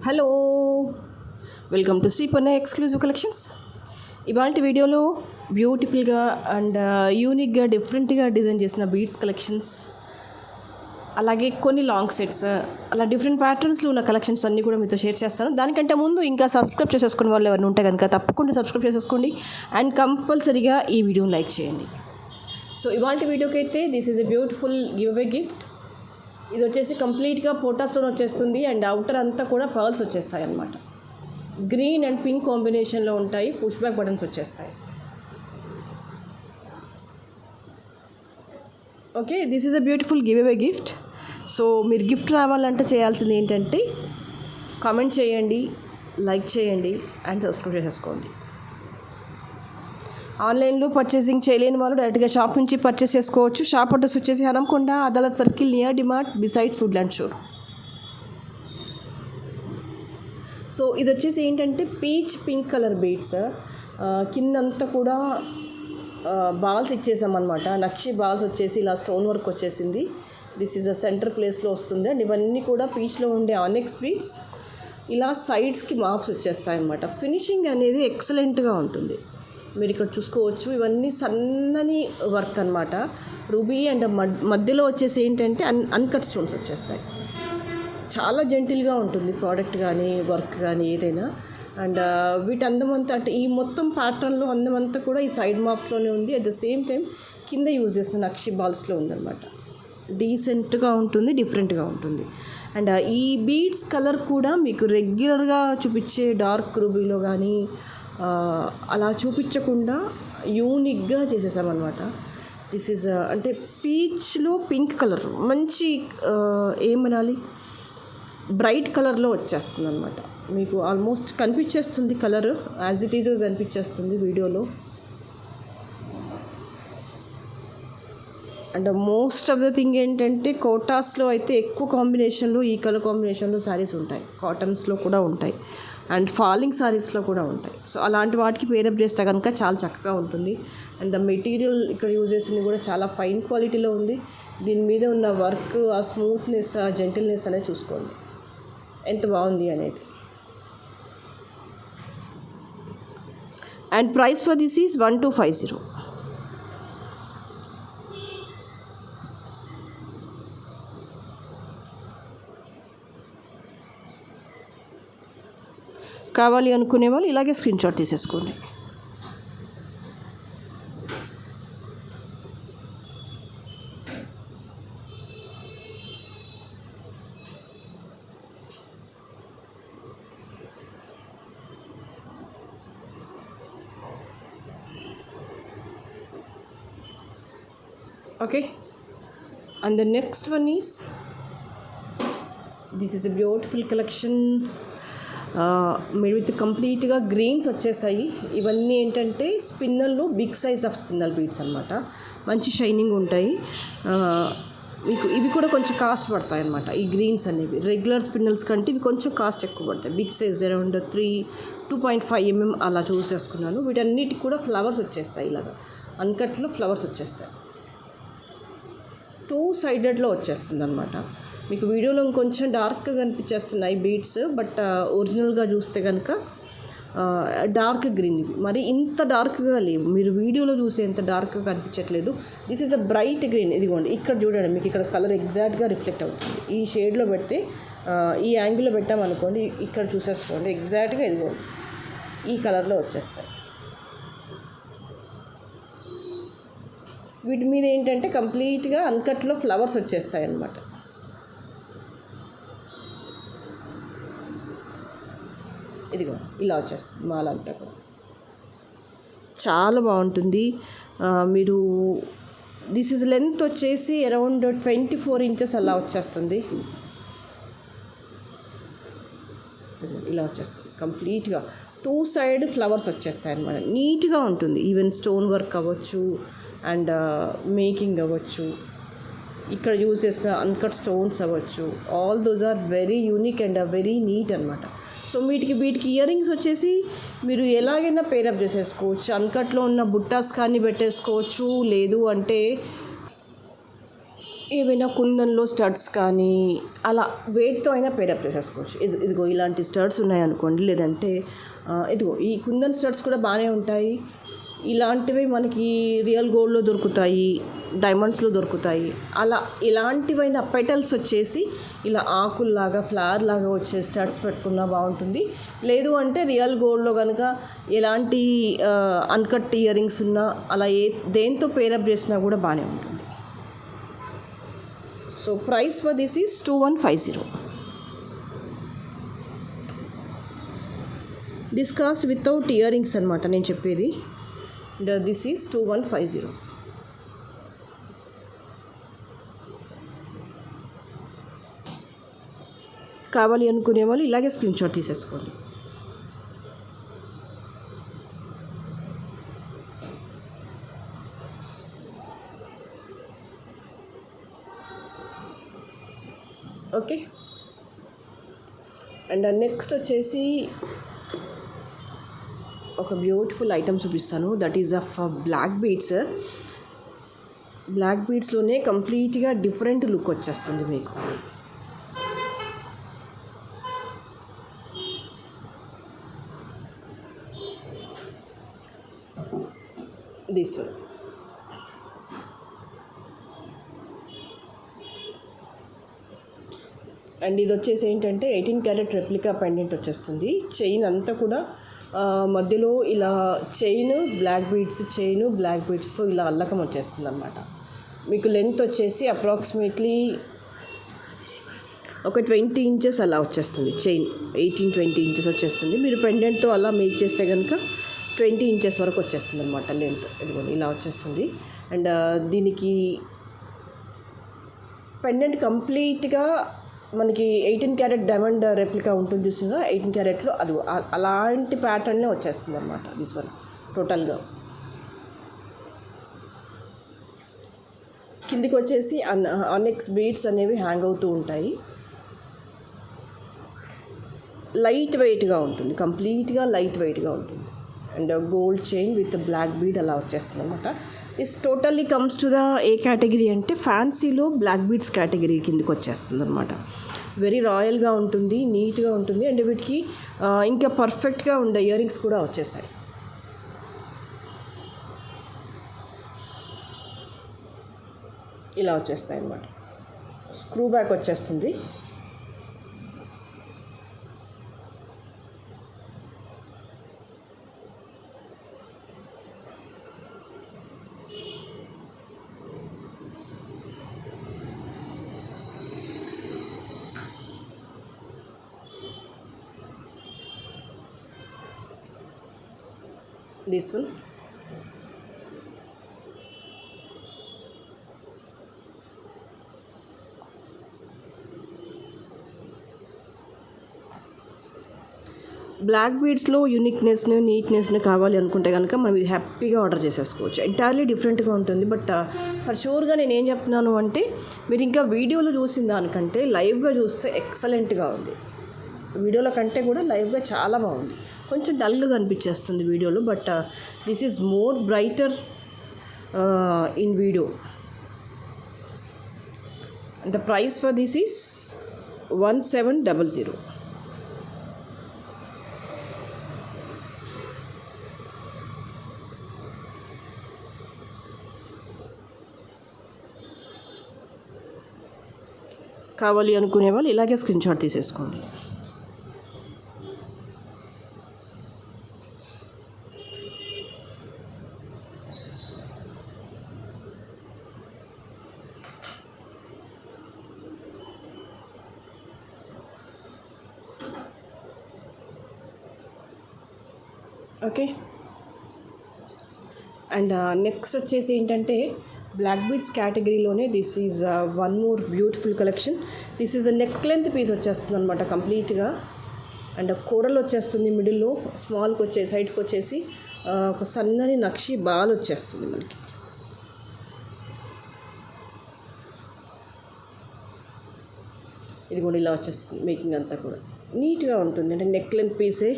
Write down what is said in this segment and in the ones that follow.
Hello, welcome to Sripanna exclusive collections. ఇవాళ వీడియోలో బ్యూటిఫుల్గా అండ్ యూనిక్గా డిఫరెంట్గా డిజైన్ చేసిన బీడ్స్ కలెక్షన్స్, అలాగే కొన్ని లాంగ్ సెట్స్, అలా డిఫరెంట్ ప్యాటర్న్స్లో ఉన్న కలెక్షన్స్ అన్నీ కూడా మీతో షేర్ చేస్తాను. దానికంటే ముందు ఇంకా సబ్స్క్రైబ్ చేసేసుకునే వాళ్ళు ఎవరైనా ఉంటే కనుక తప్పకుండా సబ్స్క్రైబ్ చేసేసుకోండి అండ్ కంపల్సరీగా ఈ వీడియోని లైక్ చేయండి. సో ఇవాళ వీడియోకి అయితే this is a beautiful give away gift. ఇది వచ్చేసి కంప్లీట్గా పోటా స్టోన్ వచ్చేస్తుంది అండ్ అవుటర్ అంతా కూడా పర్ల్స్ వచ్చేస్తాయి అన్నమాట. గ్రీన్ అండ్ పింక్ కాంబినేషన్లో ఉంటాయి. పుష్ బ్యాక్ బటన్స్ వచ్చేస్తాయి. Okay, this is a beautiful give away gift. So మీరు గిఫ్ట్ రావాలంటే చేయాల్సింది ఏంటంటే కామెంట్ చేయండి, లైక్ చేయండి అండ్ సబ్స్క్రైబ్ చేసేసుకోండి. ఆన్లైన్లో పర్చేసింగ్ చేయలేని వాళ్ళు డైరెక్ట్గా షాప్ నుంచి పర్చేస్ చేసుకోవచ్చు. షాప్ అడ్రస్ వచ్చేసి Hanamkonda, Adalat circle, near DMart, besides Woodland shore. So ఇది వచ్చేసి ఏంటంటే పీచ్ పింక్ కలర్ బీడ్స్, కిందంతా కూడా బాల్స్ ఇచ్చేసామన్నమాట. నక్షి బాల్స్ వచ్చేసి ఇలా స్టోన్ వర్క్ వచ్చేసింది. దిస్ ఈజ్ అ సెంటర్ ప్లేస్లో వస్తుంది అండ్ ఇవన్నీ కూడా పీచ్లో ఉండే ఆనెక్స్ బీడ్స్. ఇలా సైడ్స్కి మార్క్స్ వచ్చేస్తాయి అన్నమాట. ఫినిషింగ్ అనేది ఎక్సలెంట్గా ఉంటుంది. మీరు ఇక్కడ చూసుకోవచ్చు, ఇవన్నీ సన్నని వర్క్ అనమాట. రూబీ అండ్ మధ్యలో వచ్చేసి ఏంటంటే అన్కట్ స్టోన్స్ వచ్చేస్తాయి. చాలా జెంటిల్గా ఉంటుంది ప్రోడక్ట్ కానీ వర్క్ కానీ ఏదైనా. అండ్ వీటి అందమంతా అంటే ఈ మొత్తం ప్యాటర్న్లో అందమంతా కూడా ఈ సైడ్ మార్క్స్లోనే ఉంది. అట్ ద సేమ్ టైం కింద యూజ్ చేసిన నక్షి బాల్స్లో ఉందన్నమాట. డీసెంట్గా ఉంటుంది, డిఫరెంట్గా ఉంటుంది. అండ్ ఈ బీడ్స్ కలర్ కూడా మీకు రెగ్యులర్గా చూపించే డార్క్ రూబీలో కానీ అలా చూపించకుండా యూనిక్గా చేసేసామన్నమాట. దిస్ ఈజ్ అంటే పీచ్లో పింక్ కలర్, మంచి ఏమనాలి, బ్రైట్ కలర్లో వచ్చేస్తుంది అనమాట. మీకు ఆల్మోస్ట్ కనిపించేస్తుంది కలర్, యాజ్ ఇట్ ఈజ్గా కనిపించేస్తుంది వీడియోలో. And most of the thing ఏంటంటే కోటాస్లో అయితే ఎక్కువ కాంబినేషన్లో ఈ కలర్ కాంబినేషన్లో శారీస్ ఉంటాయి. కాటన్స్లో కూడా ఉంటాయి అండ్ ఫాలింగ్ శారీస్లో కూడా ఉంటాయి. సో అలాంటి వాటికి పేరప్ చేస్తే కనుక చాలా చక్కగా ఉంటుంది. అండ్ ద మెటీరియల్ ఇక్కడ యూజ్ చేసింది కూడా చాలా ఫైన్ క్వాలిటీలో ఉంది. దీని మీద ఉన్న వర్క్, ఆ స్మూత్నెస్, ఆ జెంటిల్నెస్ అనేది చూసుకోండి ఎంత బాగుంది అనేది. And price for this is 1250. కావాలి అనుకునే వాళ్ళు ఇలాగే స్క్రీన్ షాట్ తీసేసుకోండి. Okay, and the next one is this is a beautiful collection. మీరు విత్ కంప్లీట్గా గ్రీన్స్ వచ్చేసాయి. ఇవన్నీ ఏంటంటే స్పిన్నల్లో big size of spinel beads అనమాట. మంచి షైనింగ్ ఉంటాయి. మీకు ఇవి కూడా కొంచెం కాస్ట్ పడతాయి అనమాట. ఈ గ్రీన్స్ అనేవి రెగ్యులర్ స్పిన్నల్స్ కంటే ఇవి కొంచెం కాస్ట్ ఎక్కువ పడతాయి. బిగ్ సైజ్ అరౌండ్ 2.5 mm అలా చూస్ చేసుకున్నాను. వీటన్నిటికి కూడా ఫ్లవర్స్ వచ్చేస్తాయి. ఇలాగా అన్కట్లో ఫ్లవర్స్ వచ్చేస్తాయి. 2 సైడెడ్లో వచ్చేస్తుంది అనమాట. మీకు వీడియోలో ఇంకొంచెం డార్క్గా కనిపించేస్తున్నాయి బీడ్స్, బట్ ఒరిజినల్గా చూస్తే కనుక డార్క్ గ్రీన్. ఇవి మరి ఇంత డార్క్గా లేవు, మీరు వీడియోలో చూసే ఎంత డార్క్గా కనిపించట్లేదు. This is a bright green. ఇదిగోండి, ఇక్కడ చూడండి, మీకు ఇక్కడ కలర్ ఎగ్జాక్ట్గా రిఫ్లెక్ట్ అవుతుంది. ఈ షేడ్లో పెడితే, ఈ యాంగిల్లో పెట్టామనుకోండి, ఇక్కడ చూసేసుకోండి ఎగ్జాక్ట్గా ఇదిగోండి ఈ కలర్లో వచ్చేస్తాయి. వీటి మీద ఏంటంటే కంప్లీట్గా అన్కట్లో ఫ్లవర్స్ వచ్చేస్తాయి అన్నమాట. ఇదిగో ఇలా వచ్చేస్తుంది మాల అంతా కూడా. చాలా బాగుంటుంది. మీరు దిస్ ఈజ్ లెంత్ వచ్చేసి అరౌండ్ 24 inches అలా వచ్చేస్తుంది. ఇలా వచ్చేస్తుంది కంప్లీట్గా. 2 సైడ్ ఫ్లవర్స్ వచ్చేస్తాయి అన్నమాట. నీట్గా ఉంటుంది. ఈవెన్ స్టోన్ వర్క్ అవ్వచ్చు అండ్ మేకింగ్ అవ్వచ్చు, ఇక్కడ యూజ్ చేసిన అన్కట్ స్టోన్స్ అవ్వచ్చు, all those are very unique and very neat అనమాట. సో వీటికి ఇయర్ రింగ్స్ వచ్చేసి మీరు ఎలాగైనా పేరప్ చేసేసుకోవచ్చు. అన్కట్లో ఉన్న బుట్టాస్ కానీ పెట్టేసుకోవచ్చు, లేదు అంటే ఏవైనా కుందన్లో స్టడ్స్ కానీ అలా వేటితో అయినా పేరప్ చేసేసుకోవచ్చు. ఇదిగో ఇలాంటి స్టడ్స్ ఉన్నాయనుకోండి, లేదంటే ఇదిగో ఈ కుందన్ స్టడ్స్ కూడా బాగానే ఉంటాయి. ఇలాంటివి మనకి రియల్ గోల్డ్లో దొరుకుతాయి, డైమండ్స్లో దొరుకుతాయి. అలా ఇలాంటివైన పెటల్స్ వచ్చేసి ఇలా ఆకుల్లాగా ఫ్లవర్ లాగా వచ్చే స్టడ్స్ పెట్టుకున్నా బాగుంటుంది. లేదు అంటే రియల్ గోల్డ్లో కనుక ఎలాంటి అన్కట్ ఇయర్ రింగ్స్ ఉన్నా అలా దేంతో పేరప్ చేసినా కూడా బాగానే ఉంటుంది. So price for this is 2150. This cost without earrings అనమాట నేను చెప్పేది. This is 2150. కావాలి అనుకునే వాళ్ళు ఇలాగే స్క్రీన్ షాట్ తీసేసుకోండి. ఓకే. అండ్ నెక్స్ట్ వచ్చేసి ఒక బ్యూటిఫుల్ ఐటమ్ చూపిస్తాను. That is of black beads. Black బీడ్స్లోనే కంప్లీట్గా డిఫరెంట్ లుక్ వచ్చేస్తుంది మీకు. దిస్ వన్ అండ్ ఇది వచ్చేసి ఏంటంటే 18 క్యారెట్ రెప్లికా పెండెంట్ వచ్చేస్తుంది. చైన్ అంతా కూడా మధ్యలో ఇలా బ్లాక్ బీడ్స్తో ఇలా అల్లకం వచ్చేస్తుంది అనమాట. మీకు లెంత్ వచ్చేసి అప్రాక్సిమేట్లీ ఒక 20 ఇంచెస్ అలా వచ్చేస్తుంది. చైన్ 18-20 ఇంచెస్ వచ్చేస్తుంది. మీరు పెండెంట్తో అలా మేక్ చేస్తే కనుక 20 ఇంచెస్ వరకు వచ్చేస్తుంది అనమాట లెంత్. ఇదిగోండి ఇలా వచ్చేస్తుంది. అండ్ దీనికి పెండెంట్ కంప్లీట్గా మనకి 18 క్యారెట్ డైమండ్ రెప్లికా ఉంటుంది చూసిందా, 18 క్యారెట్లో అది అలాంటి ప్యాటర్న్లే వచ్చేస్తుంది అనమాట. దిస్ వన్ టోటల్గా కిందికి వచ్చేసి ఆనెక్స్ బీడ్స్ అనేవి హ్యాంగ్ అవుతూ ఉంటాయి. లైట్ వెయిట్గా ఉంటుంది, కంప్లీట్గా లైట్ వెయిట్గా ఉంటుంది. And gold chain with black bead అలా వచ్చేస్తుంది అనమాట. This totally comes to the A category అంటే ఫ్యాన్సీలో బ్లాక్ బీడ్స్ కేటగిరీ కిందకి వచ్చేస్తుంది అనమాట. వెరీ రాయల్గా ఉంటుంది, నీట్గా ఉంటుంది. అండ్ వీటికి ఇంకా పర్ఫెక్ట్గా ఉండే ఇయర్ రింగ్స్ కూడా వచ్చేసాయి. ఇలా వచ్చేస్తాయి అన్నమాట. స్క్రూ బ్యాక్ వచ్చేస్తుంది. This one. బ్లాక్ బీడ్స్లో యూనిక్నెస్ను నీట్నెస్ను కావాలి అనుకుంటే కనుక మనం ఇది హ్యాపీగా ఆర్డర్ చేసేసుకోవచ్చు. ఎంటైర్లీ డిఫరెంట్గా ఉంటుంది. బట్ ఫర్ షూర్గా నేను ఏం చెప్తున్నాను అంటే మీరు ఇంకా వీడియోలో చూసిన దానికంటే లైవ్గా చూస్తే ఎక్సలెంట్గా ఉంది. వీడియోలో కంటే కూడా లైవ్గా చాలా బాగుంది. కొంచెం డల్గా కనిపించేస్తుంది వీడియోలో, but this is more brighter in video. The price for this is 1700. కావాలి అనుకునే వాళ్ళు ఇలాగే స్క్రీన్ షాట్ తీసేసుకోండి. ఓకే. అండ్ నెక్స్ట్ వచ్చేసి ఏంటంటే బ్లాక్ బీడ్స్ కేటగిరీలోనే this is one more beautiful collection. This is a neck length piece వచ్చేస్తుంది అనమాట కంప్లీట్గా. అండ్ కూరలు వచ్చేస్తుంది మిడిల్లో, స్మాల్కి వచ్చేసి సైడ్కి వచ్చేసి ఒక సన్నని నక్షి బాల్ వచ్చేస్తుంది మనకి. ఇది కూడా ఇలా వచ్చేస్తుంది. మేకింగ్ అంతా కూడా నీట్గా ఉంటుంది. అంటే నెక్ లెంత్ పీసే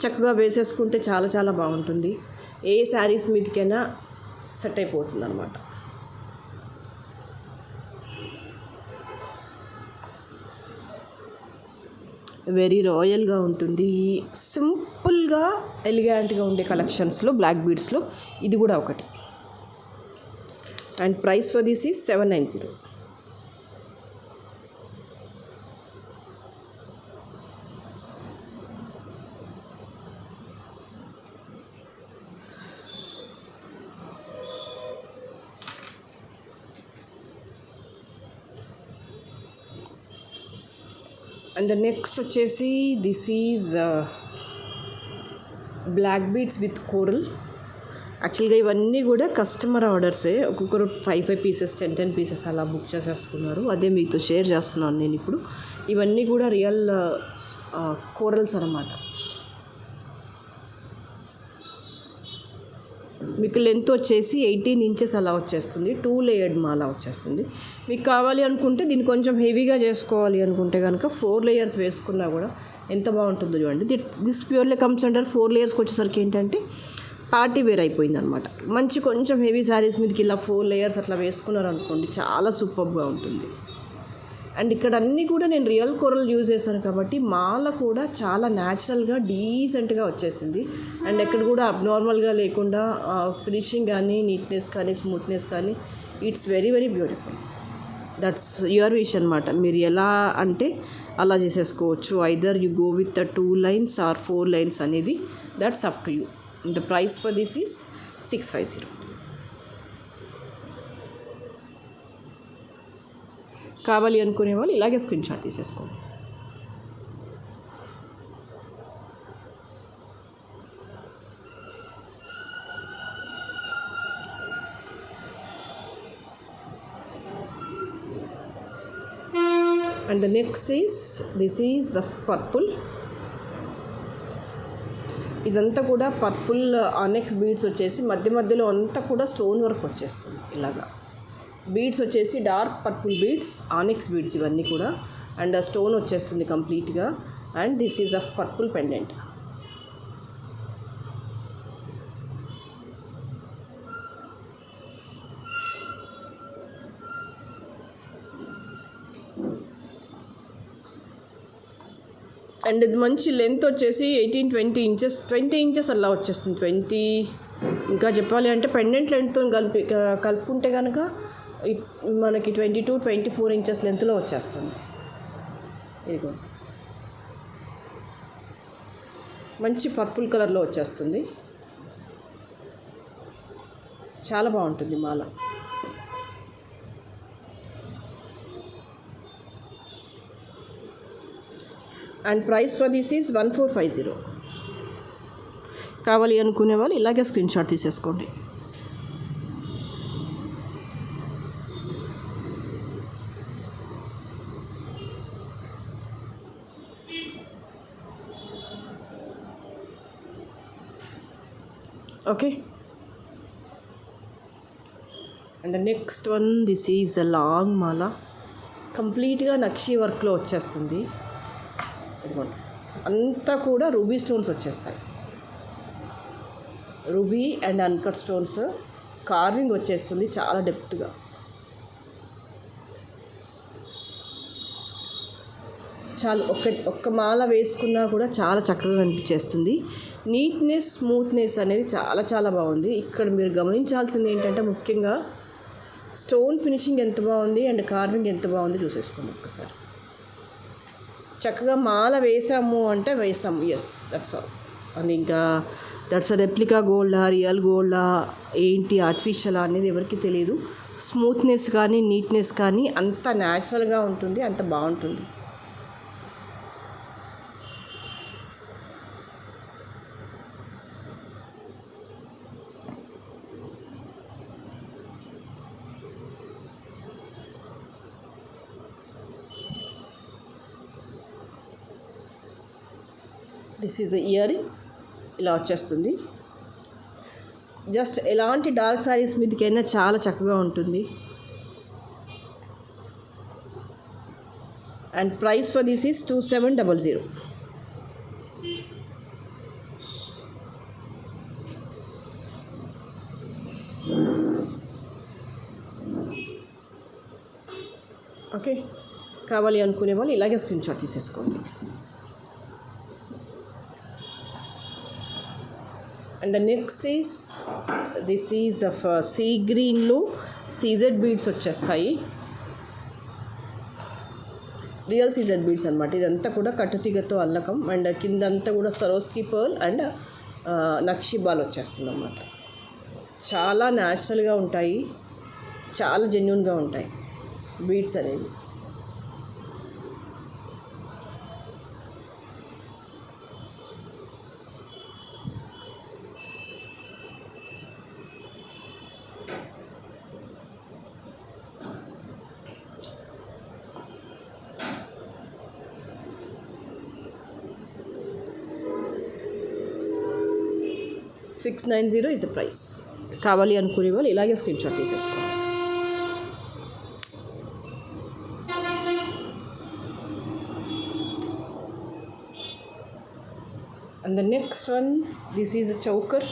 చక్కగా వేసేసుకుంటే చాలా చాలా బాగుంటుంది. ఏ శారీస్ మీదకైనా సెట్ అయిపోతుంది అనమాట. వెరీ రాయల్గా ఉంటుంది. సింపుల్గా ఎలిగెంట్గా ఉండే కలెక్షన్స్లో బ్లాక్ బీడ్స్లో ఇది కూడా ఒకటి. And price for this is 790. And next వచ్చేసి this is black beads with coral. యాక్చువల్గా ఇవన్నీ కూడా కస్టమర్ ఆర్డర్సే. ఒక్కొక్కరు 5 పీసెస్ 10 పీసెస్ అలా బుక్ చేసేసుకున్నారు. అదే మీతో షేర్ చేస్తున్నాను నేను ఇప్పుడు. ఇవన్నీ కూడా రియల్ కోరల్స్ అన్నమాట. మీకు లెంత్ వచ్చేసి 18 ఇంచెస్ అలా వచ్చేస్తుంది. 2 లేయర్డ్ మాల వచ్చేస్తుంది. మీకు కావాలి అనుకుంటే దీన్ని కొంచెం హెవీగా చేసుకోవాలి అనుకుంటే కనుక 4 లేయర్స్ వేసుకున్నా కూడా ఎంత బాగుంటుందో చూడండి. దిస్ ప్యూర్లీ కమ్స్ అండర్ 4 లేయర్స్కి వచ్చేసరికి ఏంటంటే పార్టీ వేర్ అయిపోయింది అనమాట. మంచి కొంచెం హెవీ శారీస్ మీదకి ఇలా 4 లేయర్స్ అట్లా వేసుకున్నారు అనుకోండి, చాలా సూపర్గా ఉంటుంది. అండ్ ఇక్కడ అన్నీ కూడా నేను రియల్ కోరల్ యూజ్ చేశాను కాబట్టి మాల కూడా చాలా న్యాచురల్గా డీసెంట్గా వచ్చేసింది. అండ్ ఎక్కడ కూడా అబ్నార్మల్గా లేకుండా ఫినిషింగ్ కానీ నీట్నెస్ కానీ స్మూత్నెస్ కానీ it's very very beautiful. That's your wish అనమాట. మీరు ఎలా అంటే అలా చేసేసుకోవచ్చు. Either you go with 2 lines or 4 lines అనేది that's up to you. The price for this is 650. కావాలి అనుకునే వాళ్ళు ఇలాగే స్క్రీన్ షాట్ తీసేసుకోండి. And the next is this is of purple. ఇదంతా కూడా పర్పుల్ ఆనెక్స్ బీడ్స్ వచ్చేసి మధ్య మధ్యలో అంతా కూడా స్టోన్ వర్క్ వచ్చేస్తుంది. ఇలాగా బీడ్స్ వచ్చేసి డార్క్ పర్పుల్ బీడ్స్, ఆనెక్స్ బీడ్స్ ఇవన్నీ కూడా. అండ్ స్టోన్ వచ్చేస్తుంది కంప్లీట్గా. And this is of purple pendant. And ఇది మంచి లెంత్ వచ్చేసి 18-20 ఇంచెస్ 20 ఇంచెస్ అలా వచ్చేస్తుంది. 20 ఇంకా చెప్పాలి అంటే పెండెంట్ లెంత్తో కలుపుకుంటే కనుక మనకి 22-24 ఇంచెస్ లెంత్లో వచ్చేస్తుంది. ఇదిగో మంచి పర్పుల్ కలర్లో వచ్చేస్తుంది. చాలా బాగుంటుంది మాల. And price for this is 1450. కావాలి అనుకునే వాళ్ళు ఇలాగే స్క్రీన్ షాట్ తీసేసుకోండి. Okay. And next one this is a long మాల. కంప్లీట్గా నక్షీ వర్క్లో వచ్చేస్తుంది. అంతా కూడా రూబీ స్టోన్స్ వచ్చేస్తాయి. Ruby and uncut stones carving వచ్చేస్తుంది చాలా డెప్త్గా. చాలా ఒక్క మాల వేసుకున్నా కూడా చాలా చక్కగా కనిపించేస్తుంది. నీట్నెస్ స్మూత్నెస్ అనేది చాలా చాలా బాగుంది. ఇక్కడ మీరు గమనించాల్సింది ఏంటంటే ముఖ్యంగా స్టోన్ ఫినిషింగ్ ఎంత బాగుంది అండ్ కార్వింగ్ ఎంత బాగుంది చూసేసుకోండి ఒక్కసారి. చక్కగా మాల వేసాము అంటే వేసాము, ఎస్ దట్స్ ఆల్. అండ్ ఇంకా దట్స్ రెప్లికా గోల్డా రియల్ గోల్డా ఏంటి ఆర్టిఫిషియల్ అనేది ఎవరికి తెలియదు. స్మూత్నెస్ కానీ నీట్నెస్ కానీ అంత న్యాచురల్గా ఉంటుంది, అంత బాగుంటుంది. దిస్ ఈజ్ ఇయర్ రింగ్ ఇలా వచ్చేస్తుంది. జస్ట్ ఎలాంటి డార్క్ శారీస్ మీదకైనా చాలా చక్కగా ఉంటుంది. And price for this is 2700. Okay. కావాలి అనుకునే వాళ్ళు ఇలాగే స్క్రీన్ షాట్ తీసేసుకోండి. And the next is this is of sea గ్రీన్లో సీజెడ్ బీడ్స్ వచ్చేస్తాయి. రియల్ సీజెడ్ బీడ్స్ అనమాట. ఇదంతా కూడా కట్టుతీగతో అల్లకం అండ్ కిందంతా కూడా సరోస్కి పర్ల్ అండ్ నక్షి బాల్ వచ్చేస్తుంది అన్నమాట. చాలా న్యాచురల్గా ఉంటాయి, చాలా జెన్యున్గా ఉంటాయి బీడ్స్ అనేవి. $690 is the price. కావాలి అనుకునే వాళ్ళు ఇలాగే స్క్రీన్ షాట్ తీసేసుకోండి. And the next one this is a choker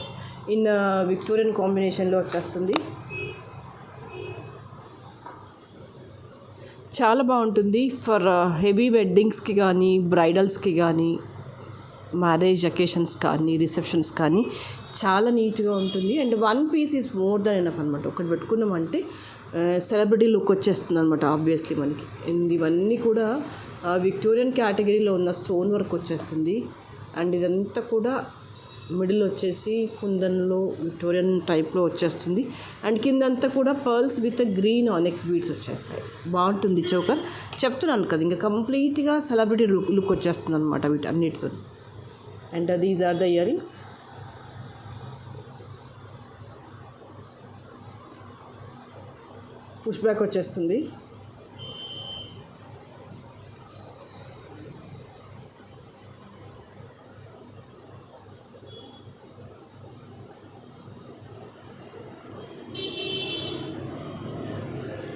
in Victorian కాంబినేషన్లో వచ్చేస్తుంది. చాలా బాగుంటుంది ఫర్ హెవీ వెడ్డింగ్స్కి కానీ, బ్రైడల్స్కి కానీ, మ్యారేజ్ అకేషన్స్ కానీ, రిసెప్షన్స్ కానీ చాలా నీట్గా ఉంటుంది. And one piece is more than enough అనమాట. ఒకటి పెట్టుకున్నామంటే సెలబ్రిటీ లుక్ వచ్చేస్తుంది అనమాట ఆబ్వియస్లీ మనకి. అండ్ ఇవన్నీ కూడా విక్టోరియన్ కేటగిరీలో ఉన్న స్టోన్ వర్క్ వచ్చేస్తుంది. అండ్ ఇదంతా కూడా మిడిల్ వచ్చేసి కుందన్లో విక్టోరియన్ టైప్లో వచ్చేస్తుంది. అండ్ కిందంతా కూడా పర్ల్స్ విత్ గ్రీన్ ఆనెక్స్ బీడ్స్ వచ్చేస్తాయి. బాగుంటుంది చోకర్. చెప్తున్నాను కదా, ఇంకా కంప్లీట్గా సెలబ్రిటీ లుక్ వచ్చేస్తుంది అనమాట వీటి అన్నిటితో. And these are the earrings. Push back వచ్చేస్తుంది.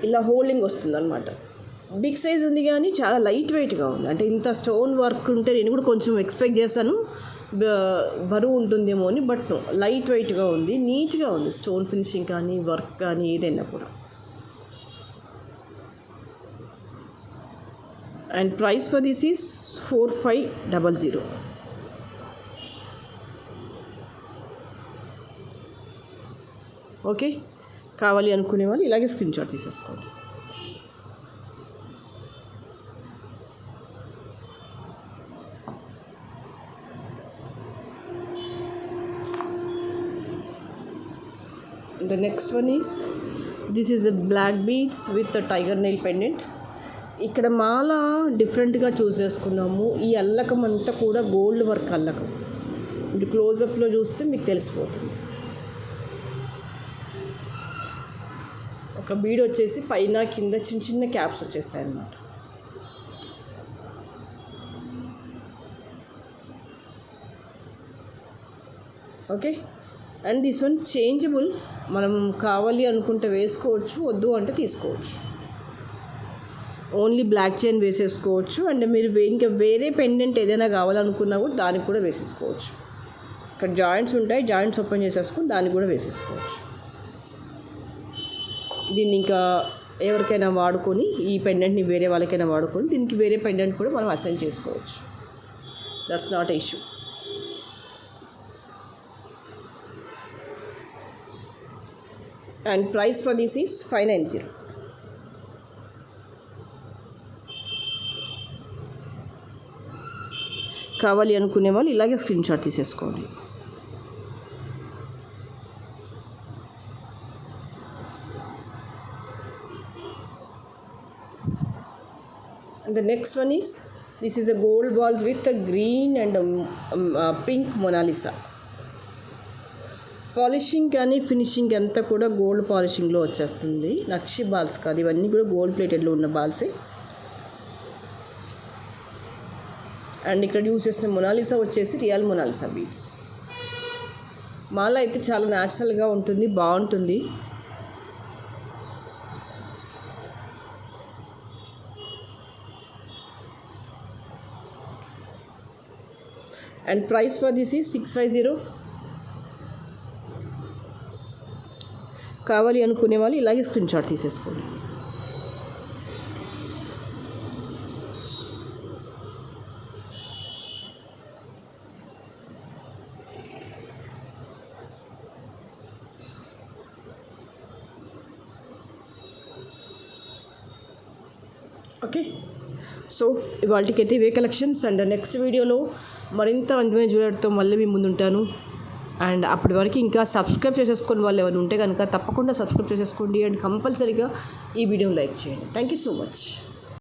ఇలా హోల్డింగ్ వస్తుంది అనమాట. బిగ్ సైజ్ ఉంది కానీ చాలా లైట్ వెయిట్గా ఉంది. అంటే ఇంత స్టోన్ వర్క్ ఉంటే నేను కూడా కొంచెం ఎక్స్పెక్ట్ చేశాను బరువు ఉంటుందేమో అని. బట్ లైట్ వెయిట్గా ఉంది, నీట్గా ఉంది. స్టోన్ ఫినిషింగ్ కానీ, వర్క్ కానీ ఏదైనా కూడా. And price for this is 4500. Okay, కావాలి అనుకునే వాళ్ళు ఇలాగే స్క్రీన్ షాట్ తీసేసుకోండి. The next one is this is the black beads with the tiger nail pendant. ఇక్కడ మాల డిఫరెంట్గా చూస్ చేసుకున్నాము. ఈ అల్లకం అంతా కూడా గోల్డ్ వర్క్ అల్లకం. ఇది క్లోజప్లో చూస్తే మీకు తెలిసిపోతుంది. ఒక బీడ్ వచ్చేసి పైన కింద చిన్న చిన్న క్యాప్స్ వచ్చేస్తాయి అన్నమాట. Okay, and this one changeable. మనం కావాలి అనుకుంటే వేసుకోవచ్చు, వద్దు అంటే తీసుకోవచ్చు. ఓన్లీ బ్లాక్ చైన్ వేసేసుకోవచ్చు. అండ్ మీరు ఇంకా వేరే పెండెంట్ ఏదైనా కావాలనుకున్నా కూడా దానికి కూడా వేసేసుకోవచ్చు. ఇక్కడ జాయింట్స్ ఉంటాయి, జాయింట్స్ ఓపెన్ చేసేసుకొని దానికి కూడా వేసేసుకోవచ్చు. దీన్ని ఇంకా ఎవరికైనా వాడుకొని, ఈ పెండెంట్ని వేరే వాళ్ళకైనా వాడుకొని దీనికి వేరే పెండెంట్ కూడా మనం అసైన్ చేసుకోవచ్చు. That's not a issue. And price for this is 590. కావాలి అనుకునే వాళ్ళు ఇలాగే స్క్రీన్ షాట్ తీసేసుకోండి. And the next one is this is a gold balls with a green and pink Mona Lisa. Polishing కానీ finishing అంతా కూడా gold పాలిషింగ్లో వచ్చేస్తుంది. నక్షి balls కాదు, ఇవన్నీ కూడా గోల్డ్ ప్లేటెడ్లో ఉన్న బాల్సే. అండ్ ఇక్కడ యూజ్ చేసిన మొనాలిసా వచ్చేసి రియల్ మొనాలిసా బీడ్స్. మాల అయితే చాలా న్యాచురల్గా ఉంటుంది, బాగుంటుంది. And price for this is 650. కావాలి అనుకునే వాళ్ళు ఇలాగే స్క్రీన్ షాట్ తీసేసుకోండి. ఓకే. సో ఇవాళకైతే ఇవే కలెక్షన్స్, అండ్ నెక్స్ట్ వీడియోలో మరింత అందమైన జ్యువెలరీతో మళ్ళీ మీ ముందుంటాను. అండ్ అప్పటి వరకు ఇంకా సబ్స్క్రైబ్ చేసేసుకొని వాళ్ళు ఎవరు ఉంటే కనుక తప్పకుండా సబ్స్క్రైబ్ చేసేసుకోండి, అండ్ కంపల్సరీగా ఈ వీడియోని లైక్ చేయండి. Thank you so much.